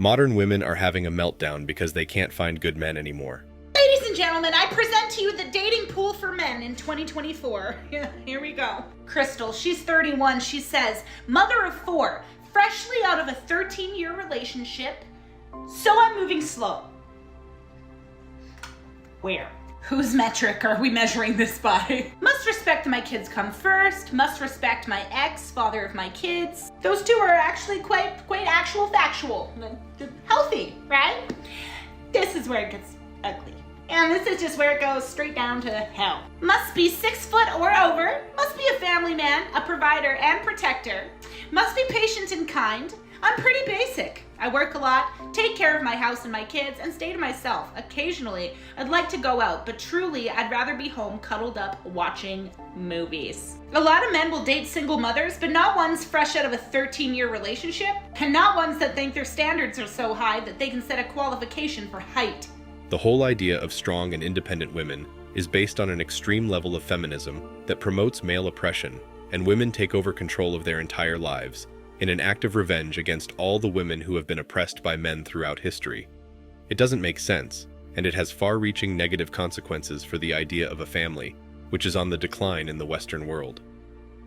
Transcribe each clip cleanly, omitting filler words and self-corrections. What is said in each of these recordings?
Modern women are having a meltdown because they can't find good men anymore. Ladies and gentlemen, I present to you the dating pool for men in 2024. Here we go. Crystal, she's 31. She says, mother of 4, freshly out of a 13-year relationship, so I'm moving slow. Where? Whose metric are we measuring this by? Must respect my kids come first. Must respect my ex, father of my kids. Those two are actually quite actual factual. Healthy, right? This is where it gets ugly. And this is just where it goes straight down to hell. Must be 6 foot or over. Must be a family man, a provider and protector. Must be patient and kind. I'm pretty basic. I work a lot, take care of my house and my kids, and stay to myself. Occasionally, I'd like to go out, but truly, I'd rather be home cuddled up watching movies. A lot of men will date single mothers, but not ones fresh out of a 13-year relationship, and not ones that think their standards are so high that they can set a qualification for height. The whole idea of strong and independent women is based on an extreme level of feminism that promotes male oppression, and women take over control of their entire lives, in an act of revenge against all the women who have been oppressed by men throughout history. It doesn't make sense, and it has far-reaching negative consequences for the idea of a family, which is on the decline in the Western world.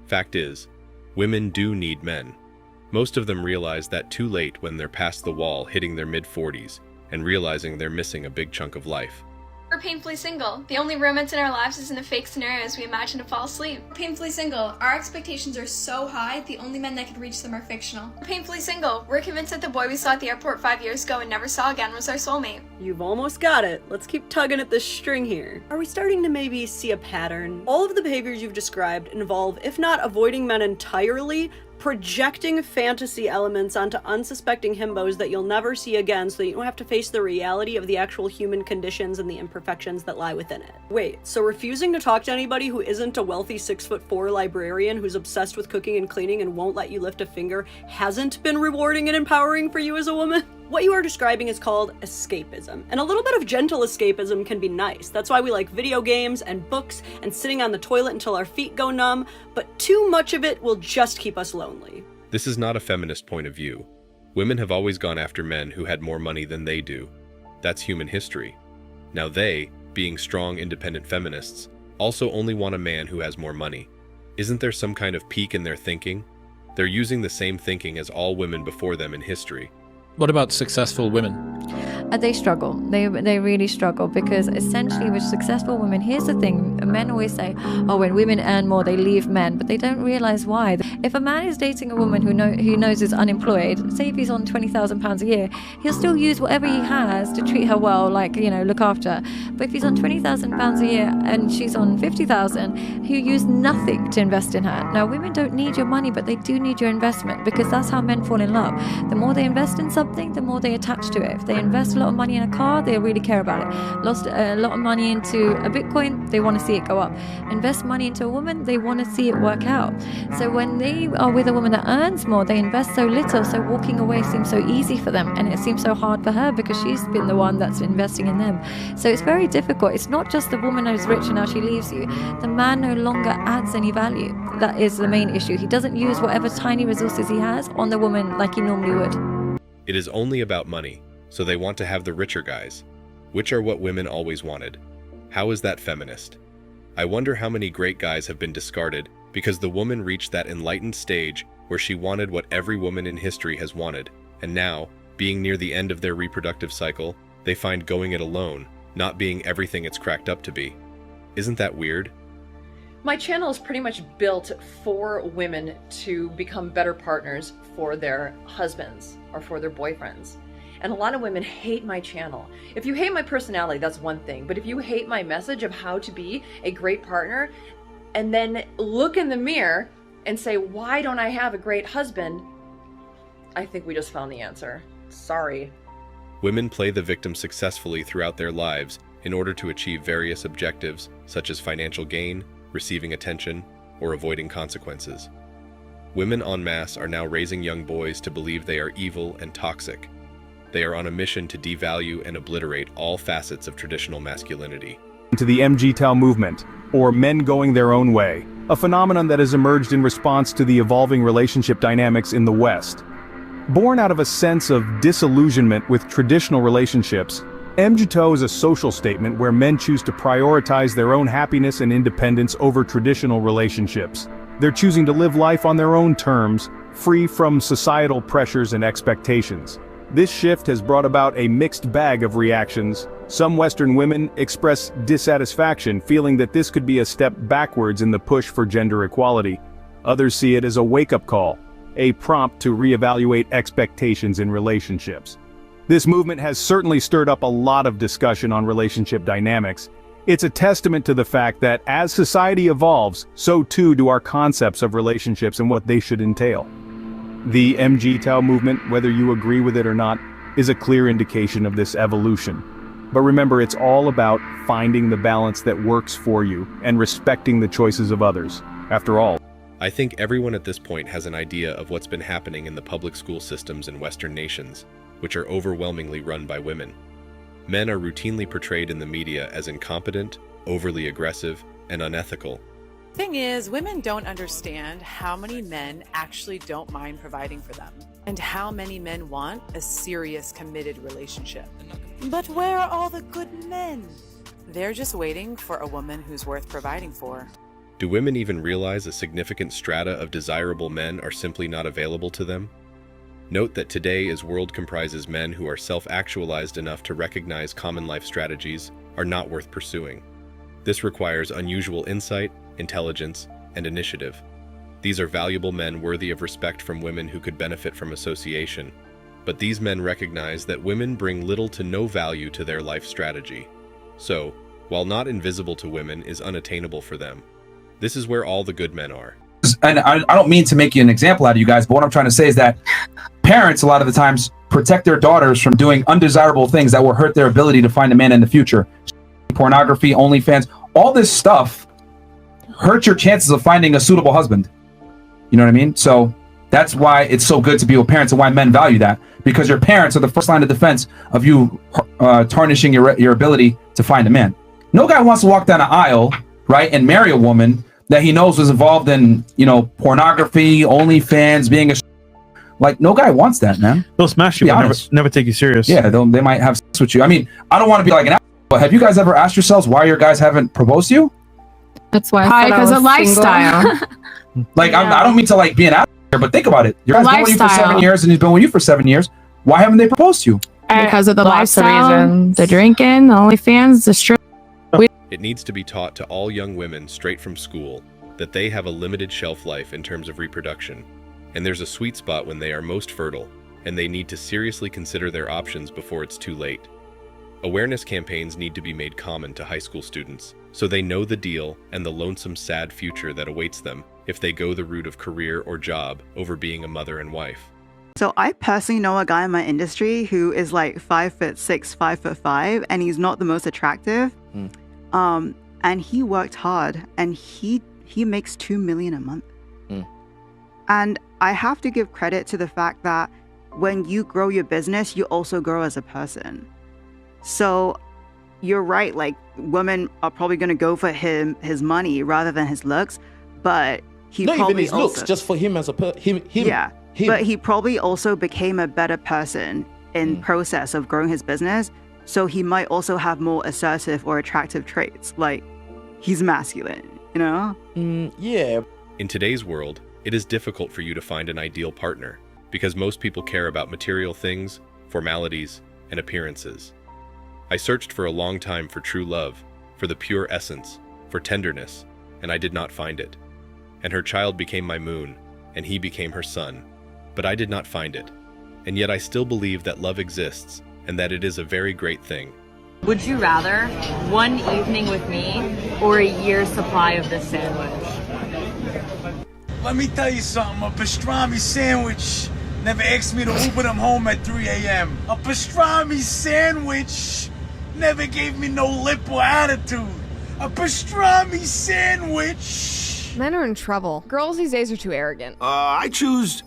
Fact is, women do need men. Most of them realize that too late when they're past the wall, hitting their mid-40s, and realizing they're missing a big chunk of life. We're painfully single. The only romance in our lives is in the fake scenarios we imagine to fall asleep. We're painfully single. Our expectations are so high, the only men that can reach them are fictional. We're painfully single. We're convinced that the boy we saw at the airport 5 years ago and never saw again was our soulmate. You've almost got it. Let's keep tugging at this string here. Are we starting to maybe see a pattern? All of the behaviors you've described involve, if not avoiding men entirely, projecting fantasy elements onto unsuspecting himbos that you'll never see again so that you don't have to face the reality of the actual human conditions and the imperfections that lie within it. Wait, so refusing to talk to anybody who isn't a wealthy 6'4" librarian who's obsessed with cooking and cleaning and won't let you lift a finger hasn't been rewarding and empowering for you as a woman? What you are describing is called escapism, and a little bit of gentle escapism can be nice. That's why we like video games and books and sitting on the toilet until our feet go numb, but too much of it will just keep us lonely. This is not a feminist point of view. Women have always gone after men who had more money than they do. That's human history. Now they, being strong, independent feminists, also only want a man who has more money. Isn't there some kind of peak in their thinking? They're using the same thinking as all women before them in history. What about successful women? They struggle. They really struggle because essentially with successful women, here's the thing, men always say, oh, when women earn more, they leave men, but they don't realize why. If a man is dating a woman who knows is unemployed, say if he's on £20,000 a year, he'll still use whatever he has to treat her well, like, look after her. But if he's on £20,000 a year and she's on £50,000, he'll use nothing to invest in her. Now, women don't need your money, but they do need your investment because that's how men fall in love. The more they invest in something, the more they attach to it. If they invest a lot of money in a car, they really care about it. Lost a lot of money into a Bitcoin, they want to see it go up. Invest money into a woman, they want to see it work out. So when they are with a woman that earns more, they invest so little, so walking away seems so easy for them, and it seems so hard for her because she's been the one that's investing in them. So it's very difficult. It's not just the woman who's rich and now she leaves you. The man no longer adds any value. That is the main issue. He doesn't use whatever tiny resources he has on the woman like he normally would. It is only about money, so they want to have the richer guys, which are what women always wanted. How is that feminist? I wonder how many great guys have been discarded because the woman reached that enlightened stage where she wanted what every woman in history has wanted, and now, being near the end of their reproductive cycle, they find going it alone, not being everything it's cracked up to be. Isn't that weird? My channel is pretty much built for women to become better partners for their husbands or for their boyfriends. And a lot of women hate my channel. If you hate my personality, that's one thing. But if you hate my message of how to be a great partner, and then look in the mirror and say, why don't I have a great husband? I think we just found the answer. Sorry. Women play the victim successfully throughout their lives in order to achieve various objectives, such as financial gain, receiving attention, or avoiding consequences. Women en masse are now raising young boys to believe they are evil and toxic. They are on a mission to devalue and obliterate all facets of traditional masculinity. To the MELTDOWN movement, or men going their own way, a phenomenon that has emerged in response to the evolving relationship dynamics in the West. Born out of a sense of disillusionment with traditional relationships, MELTDOWN is a social statement where men choose to prioritize their own happiness and independence over traditional relationships. They're choosing to live life on their own terms, free from societal pressures and expectations. This shift has brought about a mixed bag of reactions. Some Western women express dissatisfaction, feeling that this could be a step backwards in the push for gender equality. Others see it as a wake-up call, a prompt to reevaluate expectations in relationships. This movement has certainly stirred up a lot of discussion on relationship dynamics. It's a testament to the fact that as society evolves, so too do our concepts of relationships and what they should entail. The MELTDOWN movement, whether you agree with it or not, is a clear indication of this evolution. But remember, it's all about finding the balance that works for you and respecting the choices of others. After all, I think everyone at this point has an idea of what's been happening in the public school systems in Western nations, which are overwhelmingly run by women. Men are routinely portrayed in the media as incompetent, overly aggressive, and unethical. Thing is, women don't understand how many men actually don't mind providing for them, and how many men want a serious, committed relationship. But where are all the good men? They're just waiting for a woman who's worth providing for. Do women even realize a significant strata of desirable men are simply not available to them? Note that today's world comprises men who are self-actualized enough to recognize common life strategies are not worth pursuing. This requires unusual insight, intelligence, and initiative. These are valuable men worthy of respect from women who could benefit from association. But these men recognize that women bring little to no value to their life strategy. So, while not invisible to women is unattainable for them, this is where all the good men are. And I don't mean to make you an example out of you guys, but what I'm trying to say is that parents, a lot of the times, protect their daughters from doing undesirable things that will hurt their ability to find a man in the future. Pornography, OnlyFans, all this stuff hurts your chances of finding a suitable husband. You know what I mean? So that's why it's so good to be with parents and why men value that. Because your parents are the first line of defense of you tarnishing your ability to find a man. No guy wants to walk down an aisle, right, and marry a woman that he knows was involved in, pornography, OnlyFans, being a like, no guy wants that, man. They'll smash you, but never take you serious. Yeah, they might have sex with you. I mean, I don't want to be like an asshole, but have you guys ever asked yourselves why your guys haven't proposed to you? That's why I because of lifestyle. Like, I don't mean to like be an asshole here, but think about it. Your guy's been with you for 7 years and he's been with you for 7 years. Why haven't they proposed to you? Because of the lifestyle, the drinking, the OnlyFans, the strip. It needs to be taught to all young women straight from school that they have a limited shelf life in terms of reproduction, and there's a sweet spot when they are most fertile, and they need to seriously consider their options before it's too late. Awareness campaigns need to be made common to high school students, so they know the deal and the lonesome, sad future that awaits them if they go the route of career or job over being a mother and wife. So I personally know a guy in my industry who is like 5'6", 5'5", and he's not the most attractive. And he worked hard, and he makes $2 million a month. And I have to give credit to the fact that when you grow your business, you also grow as a person. So you're right, like, women are probably going to go for his money rather than his looks, but he not probably even his also, looks, just for him as a him. Yeah, but he probably also became a better person in process of growing his business. So he might also have more assertive or attractive traits, like he's masculine, Yeah. In today's world, it is difficult for you to find an ideal partner because most people care about material things, formalities, and appearances. I searched for a long time for true love, for the pure essence, for tenderness, and I did not find it. And her child became my moon, and he became her sun. But I did not find it. And yet I still believe that love exists, and that it is a very great thing. Would you rather one evening with me or a year's supply of this sandwich? Let me tell you something, a pastrami sandwich never asked me to Uber them home at 3 a.m. A pastrami sandwich never gave me no lip or attitude. A pastrami sandwich! Men are in trouble. Girls these days are too arrogant. I choose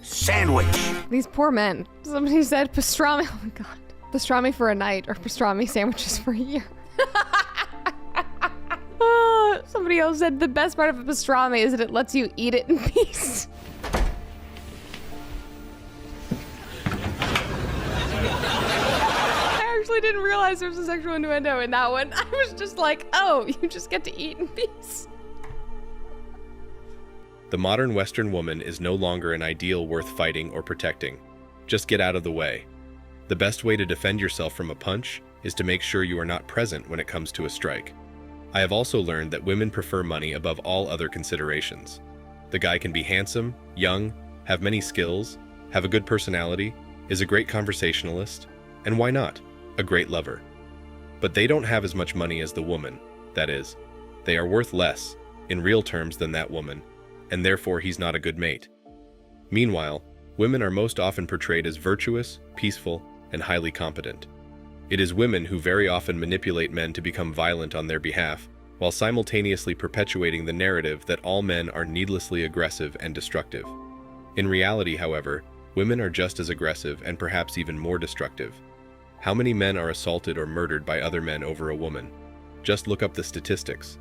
sandwich. These poor men. Somebody said pastrami. Oh my god. Pastrami for a night or pastrami sandwiches for a year. Somebody else said the best part of a pastrami is that it lets you eat it in peace. realize there was a sexual innuendo in that one. I was just like, oh, you just get to eat in peace. The modern Western woman is no longer an ideal worth fighting or protecting. Just get out of the way. The best way to defend yourself from a punch is to make sure you are not present when it comes to a strike. I have also learned that women prefer money above all other considerations. The guy can be handsome, young, have many skills, have a good personality, is a great conversationalist, and why not, a great lover. But they don't have as much money as the woman. That is, they are worth less, in real terms, than that woman, and therefore he's not a good mate. Meanwhile, women are most often portrayed as virtuous, peaceful, and highly competent. It is women who very often manipulate men to become violent on their behalf, while simultaneously perpetuating the narrative that all men are needlessly aggressive and destructive. In reality, however, women are just as aggressive and perhaps even more destructive. How many men are assaulted or murdered by other men over a woman? Just look up the statistics.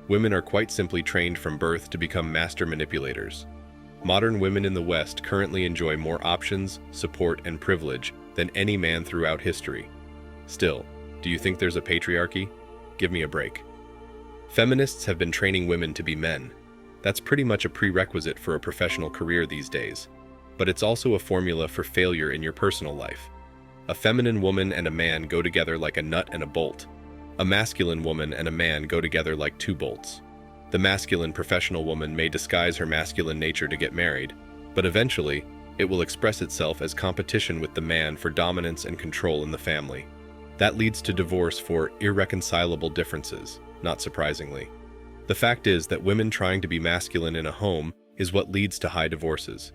Women are quite simply trained from birth to become master manipulators. Modern women in the West currently enjoy more options, support, and privilege than any man throughout history. Still, do you think there's a patriarchy? Give me a break. Feminists have been training women to be men. That's pretty much a prerequisite for a professional career these days. But it's also a formula for failure in your personal life. A feminine woman and a man go together like a nut and a bolt. A masculine woman and a man go together like two bolts. The masculine professional woman may disguise her masculine nature to get married, but eventually, it will express itself as competition with the man for dominance and control in the family. That leads to divorce for irreconcilable differences, not surprisingly. The fact is that women trying to be masculine in a home is what leads to high divorces.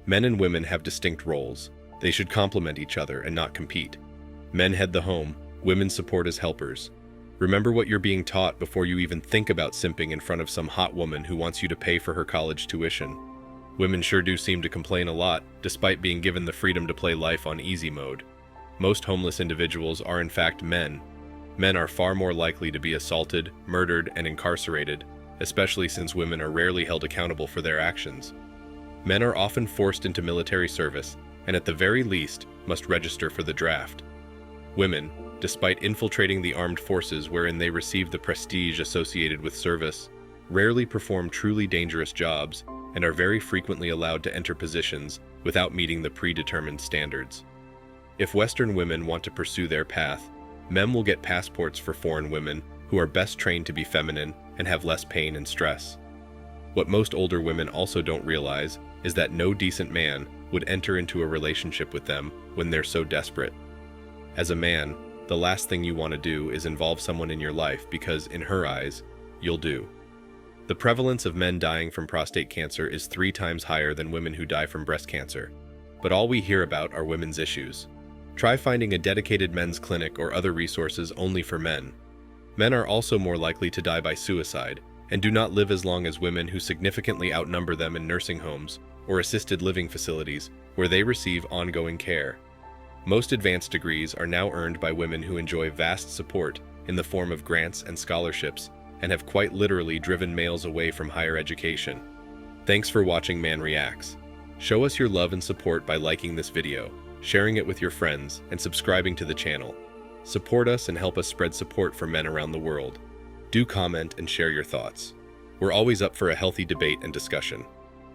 Men and women have distinct roles. They should complement each other and not compete. Men head the home, women support as helpers. Remember what you're being taught before you even think about simping in front of some hot woman who wants you to pay for her college tuition. Women sure do seem to complain a lot, despite being given the freedom to play life on easy mode. Most homeless individuals are in fact men. Men are far more likely to be assaulted, murdered, and incarcerated, especially since women are rarely held accountable for their actions. Men are often forced into military service, and at the very least, must register for the draft. Women, despite infiltrating the armed forces wherein they receive the prestige associated with service, rarely perform truly dangerous jobs and are very frequently allowed to enter positions without meeting the predetermined standards. If Western women want to pursue their path, men will get passports for foreign women who are best trained to be feminine and have less pain and stress. What most older women also don't realize is that no decent man would enter into a relationship with them when they're so desperate. As a man, the last thing you want to do is involve someone in your life because, in her eyes, you'll do. The prevalence of men dying from prostate cancer is 3 times higher than women who die from breast cancer. But all we hear about are women's issues. Try finding a dedicated men's clinic or other resources only for men. Men are also more likely to die by suicide and do not live as long as women who significantly outnumber them in nursing homes or assisted living facilities where they receive ongoing care. Most advanced degrees are now earned by women who enjoy vast support in the form of grants and scholarships and have quite literally driven males away from higher education. Thanks for watching Man Reacts. Show us your love and support by liking this video, sharing it with your friends, and subscribing to the channel. Support us and help us spread support for men around the world. Do comment and share your thoughts. We're always up for a healthy debate and discussion.